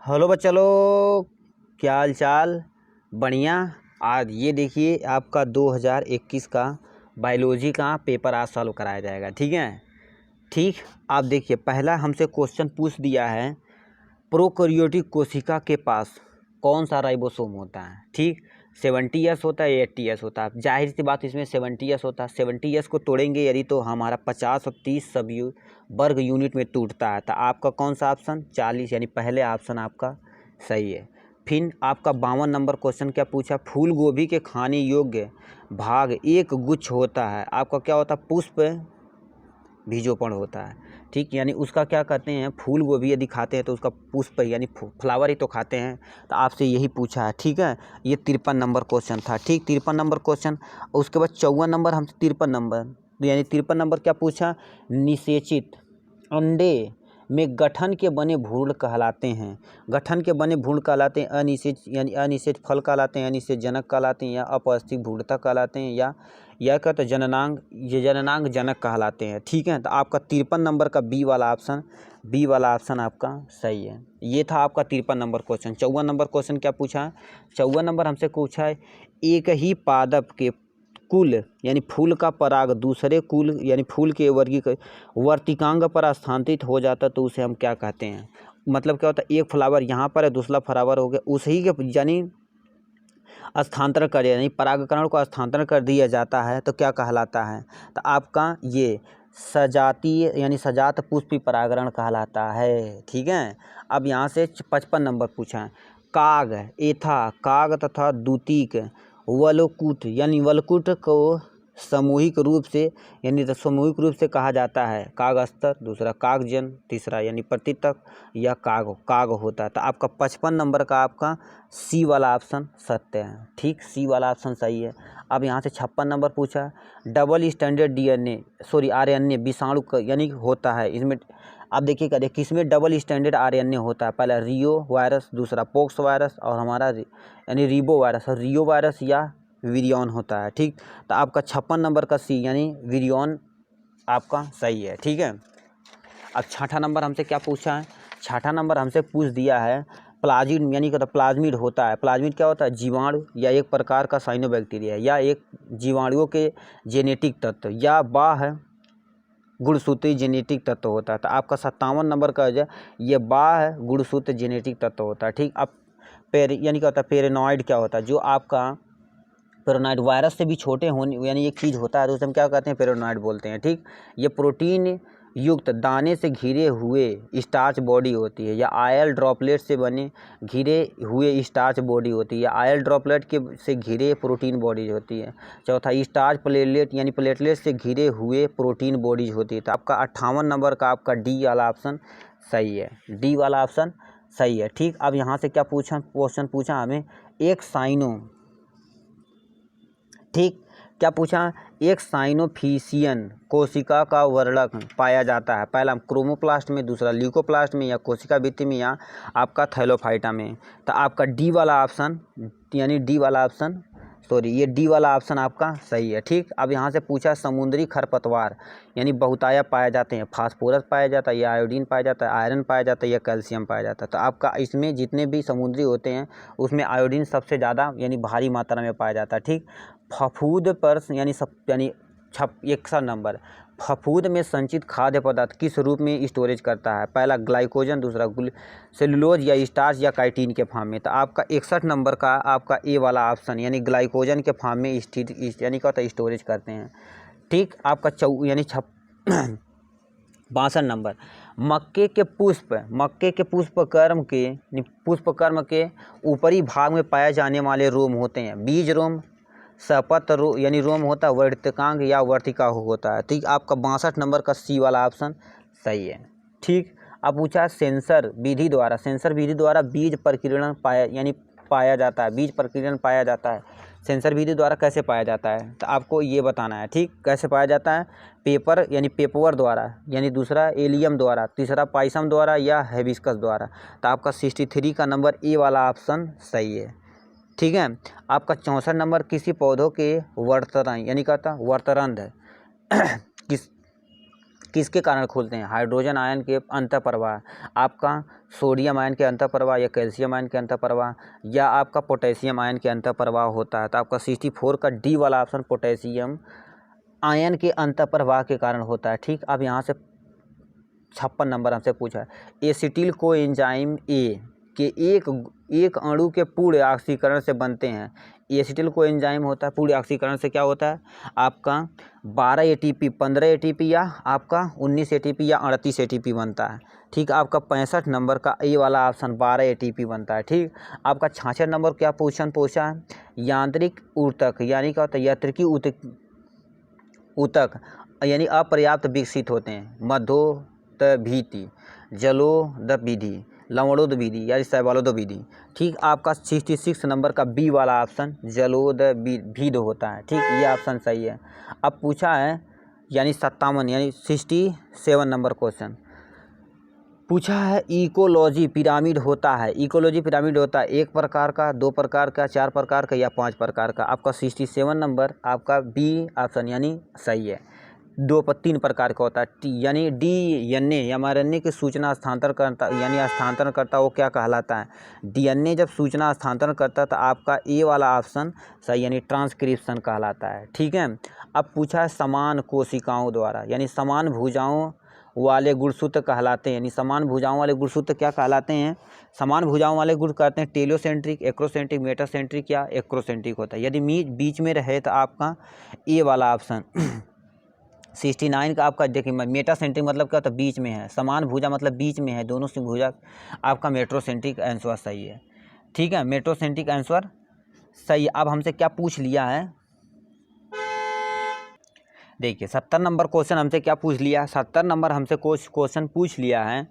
Hello बच्चा लोग, क्या हाल चाल। बढ़िया। आज ये देखिए आपका 2021 का बायोलॉजी का पेपर आज सॉल्व कराया जाएगा। ठीक है। ठीक। आप देखिए पहला हमसे क्वेश्चन पूछ दिया है, प्रोकैरियोटिक कोशिका के पास कौन सा राइबोसोम होता है। ठीक। 70S होता है, 80S होता है। जाहिर सी बात इसमें 70S होता है। 70S को तोड़ेंगे यदि तो हमारा 50 और 30 सब वर्ग यूनिट में टूटता है। तो आपका कौन सा ऑप्शन 40 यानी पहले ऑप्शन आपका सही है। फिर आपका 52 नंबर क्वेश्चन क्या पूछा, फूल गोभी के खाने योग्य भाग एक गुच्छ होता है। आपका क्या होता है, पुष्प बीजोपण होता है। ठीक। यानी उसका क्या कहते हैं, फूल गोभी यदि खाते हैं तो उसका पुष्प यानी फ्लावर ही तो खाते हैं। तो आपसे यही पूछा है। ठीक है। ये 53 नंबर क्वेश्चन था। ठीक। 53 नंबर क्वेश्चन। उसके बाद 54 नंबर हमसे 53 नंबर यानी 53 नंबर क्या पूछा, निषेचित अंडे में गठन के बने भ्रूण कहलाते हैं। गठन के बने भ्रूण कहलाते हैं अनिषेच यानी अनिषेच फल कहलाते हैं, अनिषेच जनक कहलाते हैं, या अपस्थित भ्रूणता कहलाते हैं, या कहते जननांग ये जननांग जनक कहलाते हैं। ठीक है। तो आपका 53 नंबर का बी वाला ऑप्शन आपका सही है। ये था आपका 53 नंबर क्वेश्चन। 54 नंबर क्वेश्चन क्या पूछा है, 54 नंबर हमसे पूछा है, एक ही पादप के कुल यानी फूल का पराग दूसरे कुल यानी फूल के वर्तिकांग पर स्थानांतरित हो जाता तो उसे हम क्या कहते हैं। मतलब क्या होता है, एक फ्लावर यहाँ पर है, दूसरा फ्लावर हो गया, उसी के यानी स्थानांतरण कर यानी परागकण को स्थानांतरण कर दिया जाता है तो क्या कहलाता है। तो आपका ये सजातीय यानी सजात पुष्पी परागण कहलाता है। ठीक है। अब यहाँ से 55 नंबर पूछा है, काग एथा काग तथा दूतिक वलकुट यानी वलकुट को सामूहिक रूप से सामूहिक रूप से कहा जाता है। कागस्तर, दूसरा कागजन, तीसरा यानी प्रतितक या काग होता है। तो आपका 55 नंबर का आपका सी वाला ऑप्शन सत्य है। ठीक। सी वाला ऑप्शन सही है। अब यहाँ से 56 नंबर पूछा, डबल स्टैंडर्ड आरएनए विषाणु यानी होता है। इसमें आप देखिएगा किसमें डबल स्टैंडर्ड आरएनए होता है, पहला रियो वायरस, दूसरा पोक्स वायरस और हमारा यानी रिबो वायरस और रियो वायरस या विरियन होता है। ठीक। तो आपका 56 नंबर का सी यानी विरियन आपका सही है। ठीक है। अब 6ठा नंबर हमसे क्या पूछा है, 6ठा नंबर हमसे पूछ दिया है, प्लाज्मिड यानी कहता प्लाज्मिड होता है। प्लाज्मिड क्या होता है, जीवाणु या एक प्रकार का साइनोबैक्टीरिया या एक जीवाणुओं के जेनेटिक तत्व या बाह्य गुणसूत्री जेनेटिक तत्व होता है। तो आपका 57 नंबर का ये बाह्य गुणसूत्र जेनेटिक तत्व होता है। ठीक। अब यानी क्या होता है, पेरेनॉइड क्या होता है, जो आपका पेरोनॉइड वायरस से भी छोटे होने यानी एक चीज़ होता है तो उसे हम क्या कहते हैं, पेरोनॉइड बोलते हैं। ठीक। ये प्रोटीन युक्त दाने से घिरे हुए स्टार्च बॉडी होती है या आयल ड्रॉपलेट से बने घिरे हुए स्टार्च बॉडी होती है या आयल ड्रॉपलेट के से घिरे प्रोटीन बॉडीज होती है। चौथा स्टार्च प्लेटलेट यानी प्लेटलेट से घिरे हुए प्रोटीन बॉडीज होती है। तो आपका 58 नंबर का आपका डी वाला ऑप्शन सही है। डी वाला ऑप्शन सही है। ठीक। अब यहाँ से क्या पूछा, क्वेश्चन पूछा हमें, एक साइनो ठीक क्या पूछा, एक साइनोफिशियन कोशिका का वर्णक पाया जाता है, पहला क्रोमोप्लास्ट में, दूसरा ल्यूकोप्लास्ट में या कोशिका भित्ति में या आपका थैलोफाइटा में। तो आपका डी वाला ऑप्शन यानी डी वाला ऑप्शन ये डी वाला ऑप्शन आपका सही है। ठीक। अब यहाँ से पूछा, समुद्री खरपतवार यानी बहुतायत पाए जाते हैं, फास्फोरस पाया जाता है या आयोडीन पाया जाता है, आयरन पाया जाता है या कैल्शियम पाया जाता है। तो आपका इसमें जितने भी समुद्री होते हैं उसमें आयोडीन सबसे ज़्यादा यानी भारी मात्रा में पाया जाता है। ठीक। फफूद पर यानी 61 नंबर, फफूद में संचित खाद्य पदार्थ किस रूप में स्टोरेज करता है, पहला ग्लाइकोजन, दूसरा सेलुलोज या स्टार्च या काइटिन के फॉर्म में। तो आपका 61 नंबर का आपका ए वाला ऑप्शन यानी ग्लाइकोजन के फॉर्म में स्थित यानी क्या होता है, स्टोरेज करते हैं। ठीक। आपका 62 नंबर, मक्के के पुष्पकर्म के ऊपरी भाग में पाए जाने वाले रोम होते हैं, बीज रोम, सपत यानी रोम होता है, वर्तिकांग या वर्तिका होता है। ठीक। आपका 62 नंबर का सी वाला ऑप्शन सही है। ठीक। अब पूछा सेंसर विधि द्वारा बीज प्रकीर्णन पाया जाता है, बीज प्रकीर्णन पाया जाता है, सेंसर विधि द्वारा कैसे पाया जाता है, तो आपको ये बताना है। ठीक। कैसे पाया जाता है, पेपर यानी पेपवर द्वारा, यानी दूसरा एलियम द्वारा, तीसरा पाइसम द्वारा या हेबिस्कस द्वारा। तो आपका 63 का नंबर ए वाला ऑप्शन सही है। ठीक है। आपका 64 नंबर, किसी पौधों के वर्तरंध यानी कहता वर्तरंध किस किसके कारण खुलते हैं? हाइड्रोजन आयन के अंतःप्रवाह, आपका सोडियम आयन के अंतःप्रवाह या कैल्शियम आयन के अंतःप्रवाह या आपका पोटेशियम आयन के अंतःप्रवाह होता है। तो आपका 64 का डी वाला ऑप्शन पोटेशियम आयन के अंतःप्रवाह के कारण होता है। ठीक, अब यहाँ से 56 नंबर हमसे पूछा है, एसिटिल कोएंजाइम ए के एक अणु के पूर्ण ऑक्सीकरण से बनते हैं। एसिटिल कोएंजाइम होता है पूर्ण ऑक्सीकरण से क्या होता है? आपका 12 एटीपी, 15 एटीपी या आपका 19 एटीपी या 38 एटीपी बनता है। ठीक, आपका 65 नंबर का ए वाला ऑप्शन 12 एटीपी बनता है। ठीक, आपका 66 नंबर क्या क्वेश्चन पूछा है? यांत्रिक ऊतक यानी क्या होता है? यांत्रिकी ऊतक यानी अपर्याप्त विकसित होते हैं। मध्योतभीति, जलोदविधि, लवणोदविधि या शैवालोदविधि। ठीक, आपका 66 नंबर का बी वाला ऑप्शन जलोदविध होता है। ठीक, ये ऑप्शन सही है। अब पूछा है यानी 57 यानी 67 नंबर क्वेश्चन पूछा है, इकोलॉजी पिरामिड होता है। इकोलॉजी पिरामिड होता है 1 प्रकार का, 2 प्रकार का, 4 प्रकार का या 5 प्रकार का। आपका 67 नंबर आपका बी ऑप्शन यानी सही है। 3 प्रकार का होता है। यानी डीएनए या mRNA की सूचना हस्तांतरण करता यानी हस्तांतरण करता वो क्या कहलाता है? डीएनए जब सूचना हस्तांतरण करता है तो आपका ए वाला ऑप्शन सही यानी ट्रांसक्रिप्शन कहलाता है। ठीक है, अब पूछा है समान कोशिकाओं द्वारा यानी समान भुजाओं वाले गुणसूत्र कहलाते हैं। यानी समान भुजाओं वाले गुणसूत्र क्या कहलाते हैं? समान भुजाओं वाले गुण कहते हैं टेलोसेंट्रिक, एक्रोसेंट्रिक, मेटासेंट्रिक या एक्रोसेंट्रिक होता है। यदि बीच में रहे तो आपका ए वाला ऑप्शन 69 का आपका देखिए मेटासेंट्रिक मतलब क्या होता है? बीच में है। समान भुजा मतलब बीच में है, दोनों से भुजा आपका मेट्रोसेंट्रिक आंसर सही है। ठीक है, मेट्रोसेंट्रिक आंसर सही। अब हमसे क्या पूछ लिया है? देखिए 70 नंबर क्वेश्चन हमसे क्या पूछ लिया? 70 नंबर हमसे क्वेश्चन पूछ लिया है,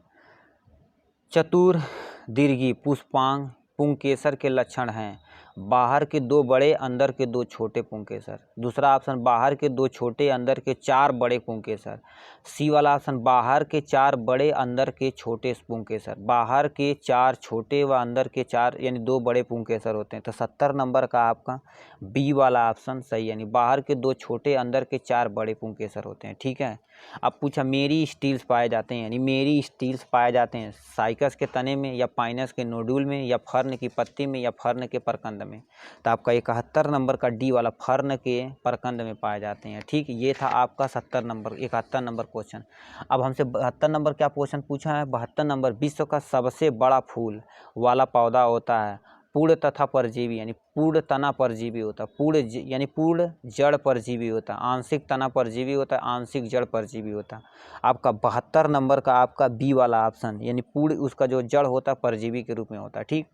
चतुर्दीर्घी पुष्पांग पुंकेसर के लक्षण हैं। बाहर के 2 बड़े, अंदर के 2 छोटे पुंकेसर। दूसरा ऑप्शन बाहर के 2 छोटे, अंदर के 4 बड़े पुंकेसर। सी वाला ऑप्शन बाहर के 4 बड़े, अंदर के छोटे पुंकेसर। बाहर के 4 छोटे व अंदर के 4 यानी 2 बड़े पुंकेसर होते हैं। तो 70 नंबर का आपका बी वाला ऑप्शन सही यानी बाहर के 2 छोटे, अंदर के 4 बड़े पुंकेसर होते हैं। ठीक है, अब पूछा मेरी स्टील्स पाए जाते हैं यानी मेरी स्टील्स पाए जाते हैं साइकस के तने में या पाइनस के नोड्यूल में या फर्न की पत्ती में या फर्न के परकंद में। तो आपका 71 नंबर का डी वाला फर्न के परकंद में पाए जाते हैं। ठीक, ये था आपका 71 नंबर क्वेश्चन। अब हमसे 72 नंबर क्या क्वेश्चन पूछा है? 72 नंबर विश्व का सबसे बड़ा फूल वाला पौधा होता है पूर्ण तथा परजीवी यानी पूर्ण तना परजीवी होता है। यानी पूर्ण जड़ परजीवी होता है। आंशिक तना परजीवी होता है, आंशिक जड़ परजीवी होता है। आपका 72 नंबर का आपका बी वाला ऑप्शन यानी पूर्ण उसका जो जड़ होता है परजीवी के रूप में होता है। ठीक,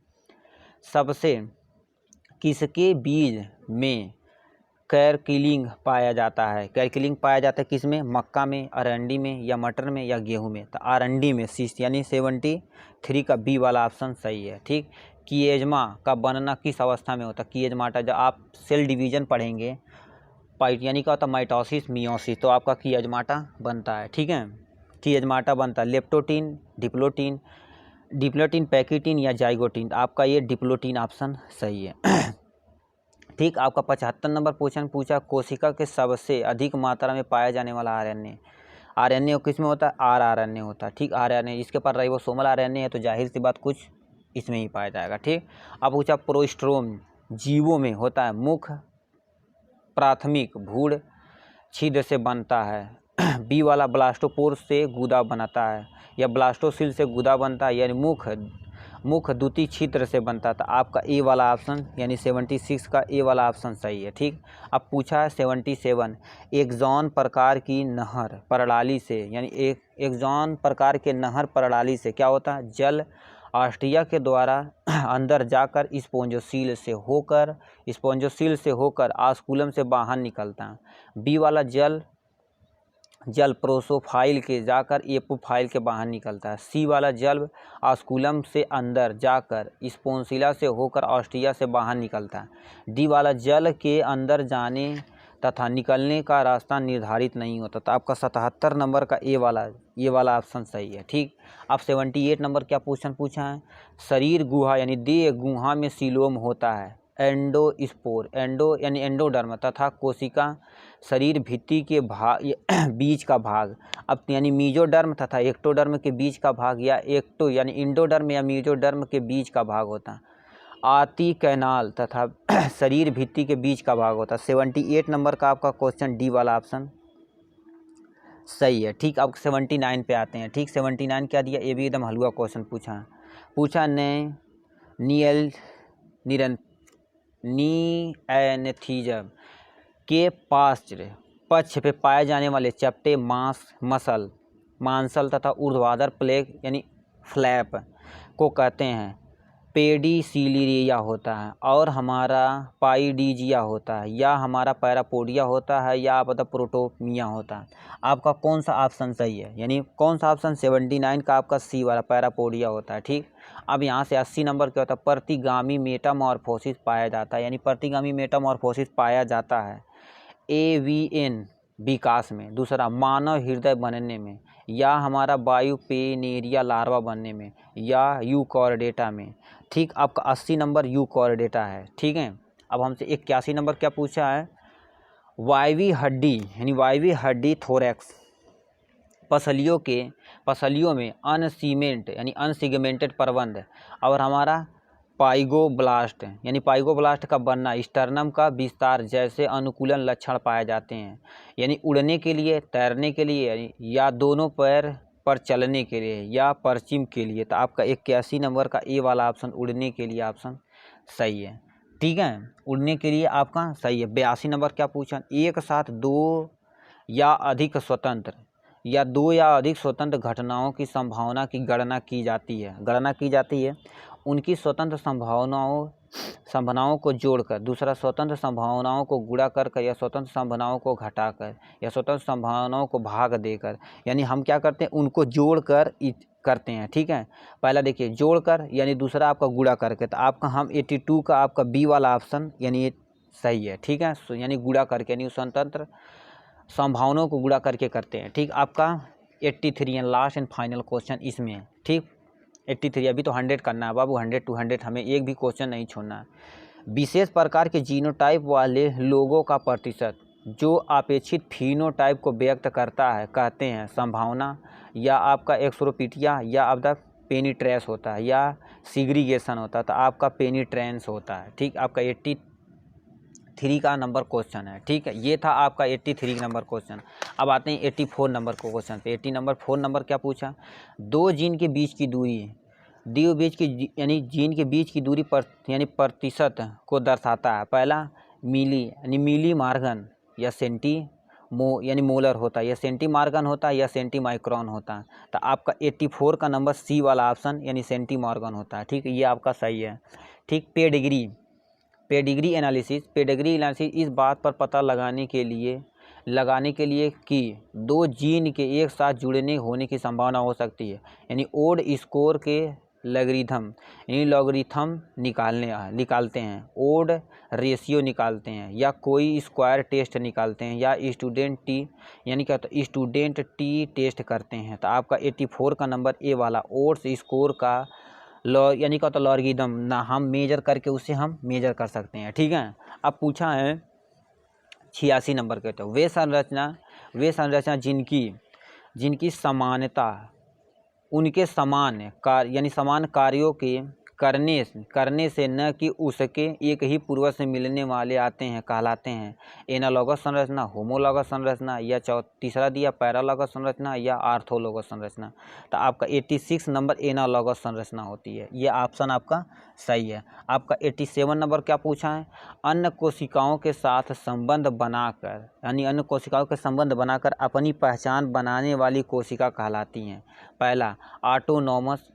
सबसे किसके बीज में कैरकिलिंग पाया जाता है? कैरकिलिंग पाया जाता है किस में? मक्का में, अरंडी में या मटर में या गेहूं में। तो अरंडी में यानी 73 का बी वाला ऑप्शन सही है। ठीक, किएजमा का बनना किस अवस्था में होता है? किएजमाटा जब आप सेल डिवीजन पढ़ेंगे यानी क्या होता है? माइटोसिस, मियोसिस, तो आपका किएजमाटा बनता है। ठीक है, किएजमाटा बनता है। लेप्टोटीन, डिप्लोटीन, पैकिटीन या जाइगोटीन। आपका ये डिप्लोटीन ऑप्शन सही है। ठीक, आपका 75 नंबर क्वेश्चन पूछा कोशिका के सबसे अधिक मात्रा में पाया जाने वाला आरएनए किस में होता है? आरएनए होता है। ठीक, आरएनए इसके पर राइबोसोमल आरएनए है तो जाहिर सी बात कुछ इसमें ही पाया जाएगा। ठीक, अब पूछा प्रोस्ट्रोम जीवों में होता है मुख्य प्राथमिक भ्रूण छिद्र से बनता है। बी वाला ब्लास्टोपोर से गुदा बनाता है या ब्लास्टोसिल से गुदा बनता है यानी मुख्य द्वितीय छिद्र से बनता था। आपका ए वाला ऑप्शन यानी 76 का ए वाला ऑप्शन सही है। ठीक, अब पूछा है 77 एक्सॉन प्रकार की नहर प्रणाली से यानी एक्सॉन प्रकार के नहर प्रणाली से क्या होता है? जल ऑस्टिया के द्वारा अंदर जाकर स्पोंजोसील से होकर आस्कुलम से बाहर निकलता है। बी वाला जल प्रोसोफाइल के जाकर एपोफाइल के बाहर निकलता है। सी वाला जल आस्कुलम से अंदर जाकर स्पोंसिला से होकर ऑस्टिया से बाहर निकलता है। डी वाला जल के अंदर जाने तथा निकलने का रास्ता निर्धारित नहीं होता। तो आपका 77 नंबर का ये वाला ऑप्शन सही है। ठीक, अब 78 नंबर क्या क्वेश्चन पूछा है? शरीर गुहा यानी देह गुहा में सीलोम होता है एंडोस्पोर, एंडो यानी एंडोडर्म तथा कोशिका शरीर भित्ति के भाग बीच का भाग। अब यानी मीजोडर्म तथा एक्टोडर्म के बीच का भाग या एक्टो यानी इंडोडर्म या मीजोडर्म के बीच का भाग होता है। आती कैनाल तथा शरीर भित्ति के बीच का भाग होता है। 78 नंबर का आपका क्वेश्चन डी वाला ऑप्शन सही है। ठीक, अब 79 पे आते हैं। ठीक, 79 क्या दिया, ये भी एकदम हलवा क्वेश्चन पूछा ने नियल निएनेथिज्म के पक्ष पे पाए जाने वाले चपटे मांसल तथा ऊर्ध्वाधर प्लेग यानी फ्लैप को कहते हैं पेडिसिलिया होता है, और हमारा पाइडीजिया होता है, या हमारा पैरापोडिया होता है, या आप बता प्रोटोमिया होता है। आपका कौन सा ऑप्शन सही है, यानी कौन सा ऑप्शन 79 का आपका सी वाला पैरापोडिया होता है। ठीक, अब यहाँ से 80 नंबर क्या होता है, प्रतिगामी मेटामॉर्फोसिस पाया जाता है, यानी प्रतिगामी मेटामॉर्फोसिस पाया जाता है एवीएन विकास में, दूसरा मानव हृदय बनने में, या हमारा बायोपेनेरिया लार्वा बनने में, या यूकॉर्डेटा में। ठीक, आपका 80 नंबर यूकॉर्डेटा है। ठीक है, अब हमसे 81 नंबर क्या पूछा है, वायवी हड्डी यानी वायवी हड्डी थोरैक्स पसलियों में अनसीमेंट यानी अनसिगमेंटेड प्रबंध, और हमारा पाइगोब्लास्ट यानी पाइगोब्लास्ट का बनना, स्टर्नम का विस्तार जैसे अनुकूलन लक्षण पाए जाते हैं, यानी उड़ने के लिए, तैरने के लिए, या दोनों पैर पर चलने के लिए, या परचिम के लिए। तो आपका 81 नंबर का ए वाला ऑप्शन उड़ने के लिए ऑप्शन सही है। ठीक है, उड़ने के लिए आपका सही है। 82 नंबर क्या पूछा, एक साथ दो या अधिक स्वतंत्र घटनाओं की संभावना की गणना की जाती है, उनकी स्वतंत्र संभावनाओं को जोड़कर, दूसरा स्वतंत्र संभावनाओं को गुणा कर, या स्वतंत्र संभावनाओं को घटाकर, या स्वतंत्र संभावनाओं को भाग देकर, यानी हम क्या करते हैं, उनको जोड़कर करते हैं। ठीक है, पहला देखिए जोड़कर, यानी दूसरा आपका गुणा करके। तो आपका हम 82 का आपका बी वाला ऑप्शन यानी सही है। ठीक है, यानी गुणा करके, यानी स्वतंत्र संभावनाओं को गुणा करके करते हैं। ठीक, आपका 83 and last and final question इसमें है। ठीक, 83 अभी तो 100 करना है बाबू, 100 to 100 हमें एक भी क्वेश्चन नहीं छोड़ना है। विशेष प्रकार के जीनोटाइप वाले लोगों का प्रतिशत जो अपेक्षित फिनोटाइप को व्यक्त करता है कहते हैं संभावना, या आपका एक्सोरोपिटिया, या आपका पेनिट्रेंस होता है, या सिग्रीगेशन होता है। तो आपका पेनिट्रेंस होता है। ठीक, आपका 83 का नंबर क्वेश्चन है। ठीक है, ये था आपका 83 नंबर क्वेश्चन। अब आते हैं 84 नंबर को क्वेश्चन पे। 84 नंबर क्या पूछा, दो जीन के बीच की दूरी यानी जीन के बीच की दूरी पर यानी प्रतिशत को दर्शाता है। पहला मिली मार्गन या यानी मोलर होता है, या सेंटीमार्गन होता है, या सेंटीमाइक्रोन होता है। तो आपका 84 का नंबर सी वाला ऑप्शन यानी सेंटीमार्गन होता है। ठीक, ये आपका सही है। ठीक, पेडिग्री एनालिसिस इस बात पर पता लगाने के लिए कि दो जीन के एक साथ जुड़ने होने की संभावना हो सकती है, यानी ओड स्कोर के लॉगरिथम निकालते हैं, ओड रेशियो निकालते हैं, या कोई स्क्वायर टेस्ट निकालते हैं, या स्टूडेंट टी टेस्ट करते हैं। तो आपका 84 का नंबर ए वाला ओड्स स्कोर का यानी क्या होता है लॉगरिथम ना, हम मेजर करके उसे हम मेजर कर सकते हैं। ठीक है, अब पूछा है 86 नंबर के, तो वे संरचना जिनकी समानता उनके समान कार्यों के करने से न कि उसके एक ही पूर्वज से मिलने वाले आते हैं कहलाते हैं एनालॉगस संरचना, होमोलॉगस संरचना, या तीसरा दिया पैरालॉगस संरचना, या आर्थोलॉगस संरचना। तो आपका 86 नंबर एनालॉगस संरचना होती है। ये ऑप्शन आपका सही है। आपका 87 नंबर क्या पूछा है, अन्य कोशिकाओं के साथ संबंध बनाकर अपनी पहचान बनाने वाली कोशिका कहलाती हैं। पहला ऑटोनॉमस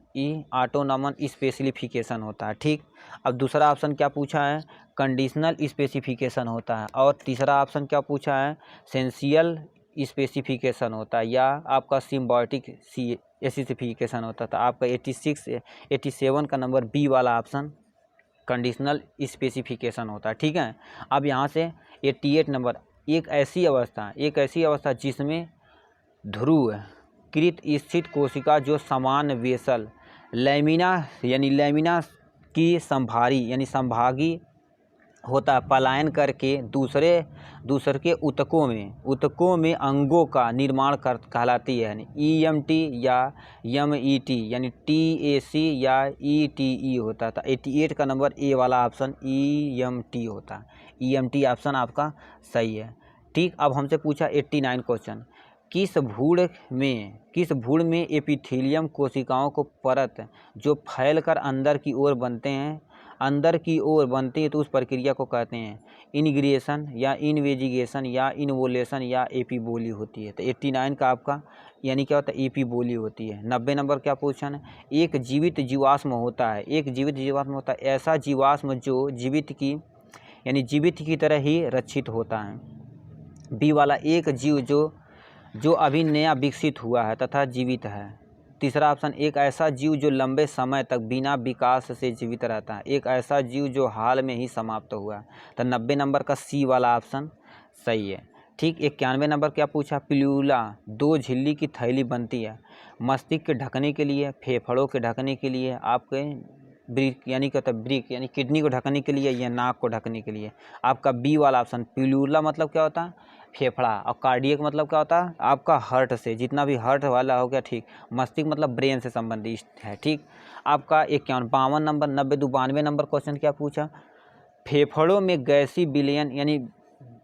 स्पेसिफिकेशन होता है। ठीक, अब दूसरा ऑप्शन क्या पूछा है, कंडीशनल स्पेसिफिकेशन होता है, और तीसरा ऑप्शन क्या पूछा है, सेंसियल स्पेसिफिकेशन होता है, या आपका सिम्बायोटिक स्पेसिफिकेशन होता है। तो आपका 87 का नंबर बी वाला ऑप्शन कंडीशनल स्पेसिफिकेशन होता है। ठीक है, अब यहाँ से 88 नंबर एक ऐसी अवस्था जिसमें ध्रुवीकृत स्थित कोशिका जो समान वेसल लैमिना की संभागी होता है पलायन करके दूसरे के ऊतकों में अंगों का निर्माण कहलाती है, यानी EMT या MET यानी TAC या ETE होता था। 88 का नंबर ए वाला ऑप्शन EMT होता है। EMT ऑप्शन आपका सही है। ठीक, अब हमसे पूछा 89 क्वेश्चन, किस भ्रूण में एपिथेलियम कोशिकाओं को परत जो फैलकर अंदर की ओर बनती है तो उस प्रक्रिया को कहते हैं इनिग्रेशन या इनवेजिगेशन या इनवोलेशन या एपीबोली होती है। तो 89 का आपका यानी क्या होता है, एपीबोली होती है। 90 नंबर क्या क्वेश्चन है, एक जीवित जीवाश्म होता है ऐसा जीवाश्म जो जीवित की तरह ही रक्षित होता है। बी वाला, एक जीव जो अभी नया विकसित हुआ है तथा जीवित है। तीसरा ऑप्शन, एक ऐसा जीव जो लंबे समय तक बिना विकास से जीवित रहता है। एक ऐसा जीव जो हाल में ही समाप्त हुआ है। तो 90 नंबर का सी वाला ऑप्शन सही है। ठीक, 91 नंबर क्या पूछा, पिल्यूला 2 झिल्ली की थैली बनती है मस्तिष्क के ढकने के लिए, फेफड़ों के ढकने के लिए, आपके ब्रिक यानी किडनी को ढकने के लिए या नाक को ढकने के लिए। आपका बी वाला ऑप्शन, पिल्यूला मतलब क्या होता है, फेफड़ा, और कार्डियक मतलब क्या होता है आपका हार्ट से, जितना भी हार्ट वाला हो गया। ठीक, मस्तिष्क मतलब ब्रेन से संबंधित है। ठीक, आपका 52 नंबर 92 नंबर क्वेश्चन क्या पूछा, फेफड़ों में गैसीय विलयन यानी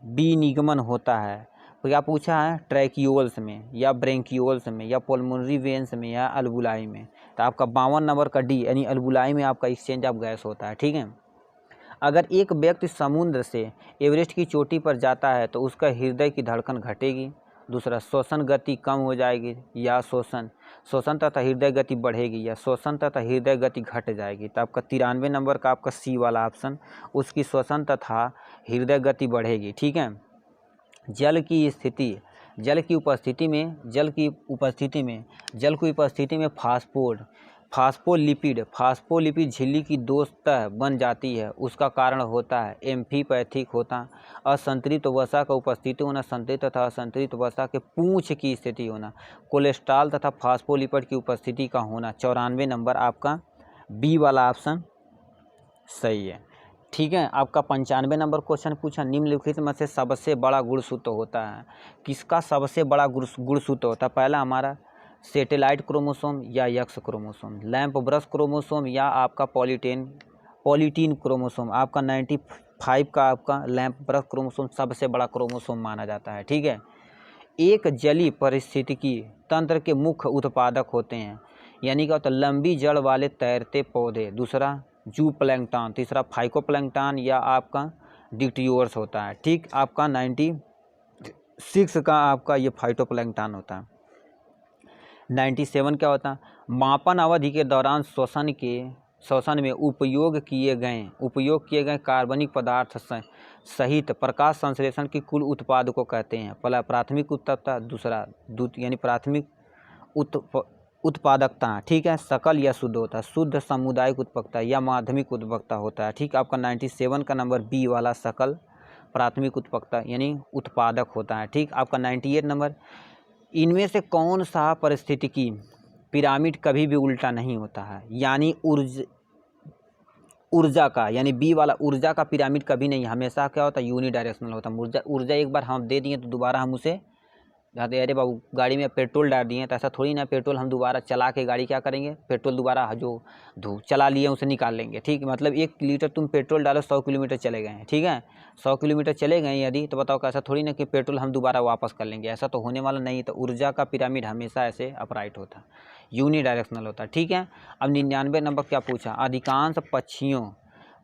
विनिगमन होता है। तो क्या पूछा है, ट्रैकियोल्स में या ब्रेंकियोल्स में या पल्मोनरी वेन्स में या अल्बुलाई में। तो आपका 52 नंबर का डी यानी अल्बुलाई में आपका एक्सचेंज ऑफ गैस होता है। ठीक है, अगर एक व्यक्ति समुद्र से एवरेस्ट की चोटी पर जाता है तो उसका हृदय की धड़कन घटेगी। दूसरा, श्वसन गति कम हो जाएगी या श्वसन तथा हृदय गति बढ़ेगी या श्वसन तथा हृदय गति घट जाएगी। तो आपका 93 नंबर का आपका सी वाला ऑप्शन, उसकी श्वसन तथा हृदय गति बढ़ेगी। ठीक है, जल की उपस्थिति में फास्फोलिपिड झिल्ली की 2 सतह बन जाती है। उसका कारण होता है एम्फीपैथिक होता, असंतृप्त वसा का उपस्थिति होना, संतृप्त तथा असंतृप्त वसा के पूंछ की स्थिति होना, कोलेस्ट्रॉल तथा फास्फोलिपिड की उपस्थिति का होना। 94 नंबर आपका बी वाला ऑप्शन सही है। ठीक है, आपका 95 नंबर क्वेश्चन पूछा, निम्नलिखित में से सबसे बड़ा गुणसूत्र होता है। किसका सबसे बड़ा गुणसूत्र होता है, पहला हमारा सैटेलाइट क्रोमोसोम या x chromosome, lamp brush chromosome या आपका पॉलीटीन क्रोमोसोम। आपका 95 का आपका लैंप ब्रश क्रोमोसोम सबसे बड़ा क्रोमोसोम माना जाता है। ठीक है, एक जलीय पारिस्थितिकी तंत्र के मुख्य उत्पादक होते हैं, यानी क्या होता है, लंबी जड़ वाले तैरते पौधे। दूसरा, जू प्लैंकटन। तीसरा, फाइकोप्लैंकटन या आपका डिक्टियोर्स होता है। ठीक, आपका 96 का आपका ये फाइटोप्लैंकटन होता है। 97 क्या होता है, मापन अवधि के दौरान श्वसन में उपयोग किए गए कार्बनिक पदार्थ सहित प्रकाश संश्लेषण की कुल उत्पाद को कहते हैं। पहला प्राथमिक उत्पादकता, दूसरा यानी प्राथमिक उत्पादकता। ठीक है, सकल या शुद्ध होता है, शुद्ध सामुदायिक उत्पादकता या माध्यमिक उत्पादकता होता है। ठीक, आपका 97 का नंबर बी वाला सकल प्राथमिक उत्पादकता यानी उत्पादक होता है। ठीक, आपका 98 नंबर, इनमें से कौन सा पारिस्थितिकी पिरामिड कभी भी उल्टा नहीं होता है, यानी ऊर्जा का, यानी बी वाला ऊर्जा का पिरामिड कभी नहीं, हमेशा क्या होता है यूनिडायरेक्शनल होता है। ऊर्जा एक बार हम दे दिए तो दोबारा हम उसे जाते, अरे बाबू गाड़ी में पेट्रोल डाल दिए तो ऐसा थोड़ी ना पेट्रोल हम दोबारा चला के गाड़ी क्या करेंगे, पेट्रोल दोबारा जो चला लिए उसे निकाल लेंगे। ठीक, मतलब 1 लीटर तुम पेट्रोल डालो 100 किलोमीटर चले गए हैं। ठीक है, 100 किलोमीटर चले गए यदि, तो बताओ कैसा थोड़ी ना कि पेट्रोल हम दोबारा वापस कर लेंगे, ऐसा तो होने वाला नहीं। तो ऊर्जा का पिरामिड हमेशा ऐसे अपराइट होता है, यूनिडायरेक्शनल होता है। ठीक है, अब 99 नंबर क्या पूछा, अधिकांश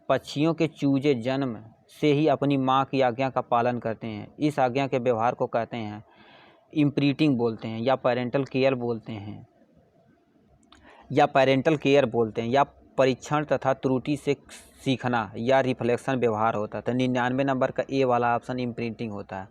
पक्षियों के चूजे जन्म से ही अपनी माँ की आज्ञा का पालन करते हैं। इस आज्ञा के व्यवहार को कहते हैं इम्प्रिंटिंग बोलते हैं या पेरेंटल केयर बोलते हैं या परीक्षण तथा त्रुटि से सीखना या रिफ्लेक्शन व्यवहार होता है। तो 99 नंबर का ए वाला ऑप्शन इम्प्रिंटिंग होता है।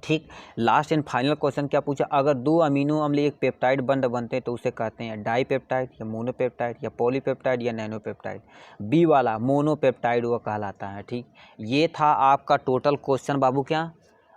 ठीक, लास्ट एंड फाइनल क्वेश्चन क्या पूछा, अगर 2 अमीनो अम्ल एक पेप्टाइड बंध बनते हैं तो उसे कहते हैं डाईपेप्टाइड या मोनोपेप्टाइड या पॉलीपेप्टाइड या नैनोपेप्टाइड। बी वाला मोनोपेप्टाइड वो कहलाता है। ठीक, ये था आपका टोटल क्वेश्चन बाबू, क्या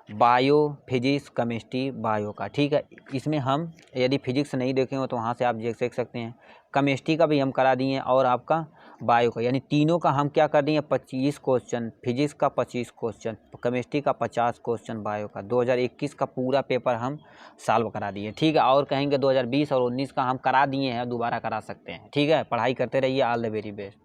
बायो, फिजिक्स, केमिस्ट्री, बायो का। ठीक है, इसमें हम यदि फिजिक्स नहीं देखे हो तो वहाँ से आप देख सकते हैं, केमिस्ट्री का भी हम करा दिए और आपका बायो का, यानी तीनों का हम क्या कर दिए 25 क्वेश्चन, फिजिक्स का 25 क्वेश्चन, केमिस्ट्री का 50 क्वेश्चन, बायो का 2021 का पूरा पेपर हम सॉल्व करा दिए। ठीक है, और कहेंगे 2020 और 19 का हम करा दिए हैं, दोबारा करा सकते हैं। ठीक है, पढ़ाई करते रहिए। All the very best.